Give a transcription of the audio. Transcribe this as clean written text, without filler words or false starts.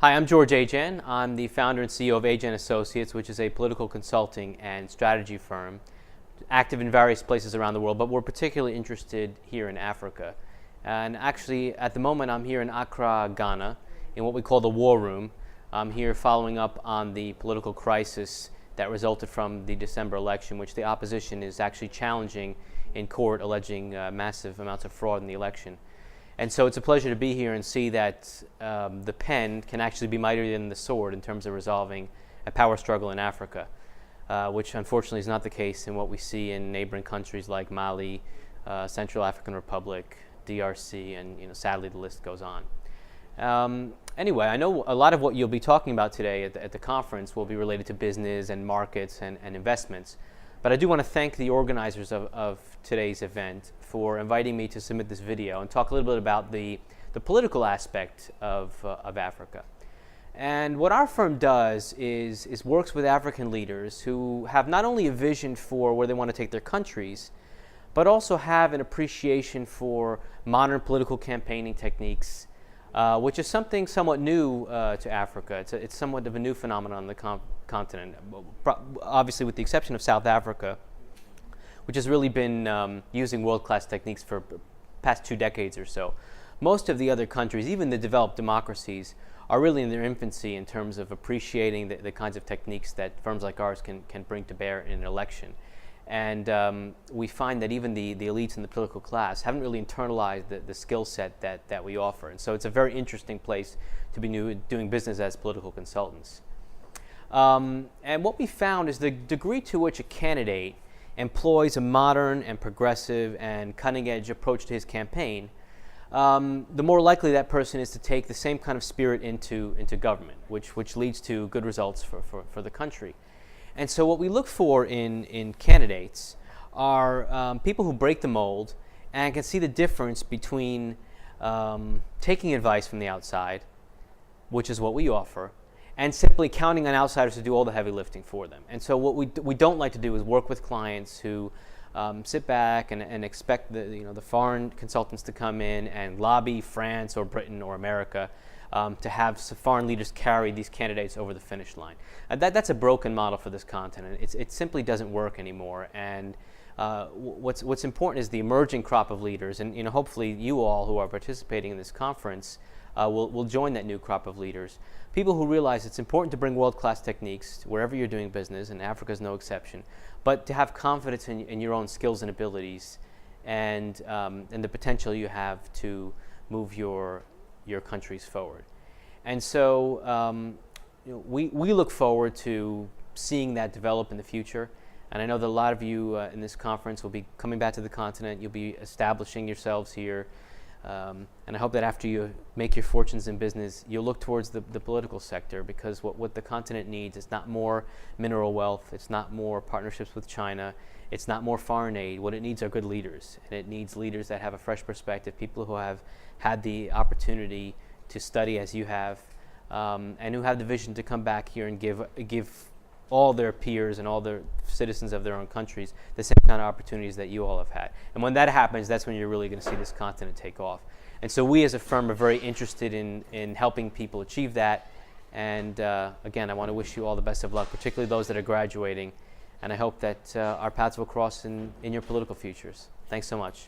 Hi, I'm George Ajjan. I'm the founder and CEO of Ajjan Associates, which is a political consulting and strategy firm active in various places around the world, but we're particularly interested here in Africa. And actually, at the moment, I'm here in Accra, Ghana, in what we call the War Room. I'm here following up on the political crisis that resulted from the December election, which the opposition is actually challenging in court, alleging massive amounts of fraud in the election. And so it's a pleasure to be here and see that the pen can actually be mightier than the sword in terms of resolving a power struggle in Africa, which unfortunately is not the case in what we see in neighboring countries like Mali, Central African Republic, DRC, and sadly the list goes on. Anyway, I know a lot of what you'll be talking about today at the conference will be related to business and markets and investments. But I do want to thank the organizers of today's event for inviting me to submit this video and talk a little bit about the political aspect of Africa. And what our firm does is works with African leaders who have not only a vision for where they want to take their countries, but also have an appreciation for modern political campaigning techniques, which is something somewhat new to Africa. It's somewhat of a new phenomenon on the continent, obviously with the exception of South Africa, which has really been using world-class techniques for the past 2 decades or so. Most of the other countries, even the developed democracies, are really in their infancy in terms of appreciating the kinds of techniques that firms like ours can bring to bear in an election. And we find that even the elites in the political class haven't really internalized the skill set that we offer. And so it's a very interesting place to be doing business as political consultants. And what we found is the degree to which a candidate employs a modern and progressive and cutting-edge approach to his campaign, the more likely that person is to take the same kind of spirit into government, which leads to good results for the country. And so what we look for in candidates are people who break the mold and can see the difference between taking advice from the outside, which is what we offer, and simply counting on outsiders to do all the heavy lifting for them. And so what we don't like to do is work with clients who sit back and expect the foreign consultants to come in and lobby France or Britain or America to have foreign leaders carry these candidates over the finish line. That's a broken model for this continent. It simply doesn't work anymore. And what's important is the emerging crop of leaders, and hopefully you all who are participating in this conference will join that new crop of leaders. People who realize it's important to bring world-class techniques wherever you're doing business, and Africa is no exception, but to have confidence in your own skills and abilities and the potential you have to move your countries forward. And so we look forward to seeing that develop in the future. And I know that a lot of you in this conference will be coming back to the continent. You'll be establishing yourselves here. And I hope that after you make your fortunes in business, you'll look towards the political sector, because what the continent needs is not more mineral wealth, it's not more partnerships with China, it's not more foreign aid. What it needs are good leaders, and it needs leaders that have a fresh perspective, people who have had the opportunity to study as you have, and who have the vision to come back here and give all their peers and all their citizens of their own countries the same kind of opportunities that you all have had. And when that happens, that's when you're really going to see this continent take off. And so we as a firm are very interested in helping people achieve that. And again, I want to wish you all the best of luck, particularly those that are graduating. And I hope that our paths will cross in your political futures. Thanks so much.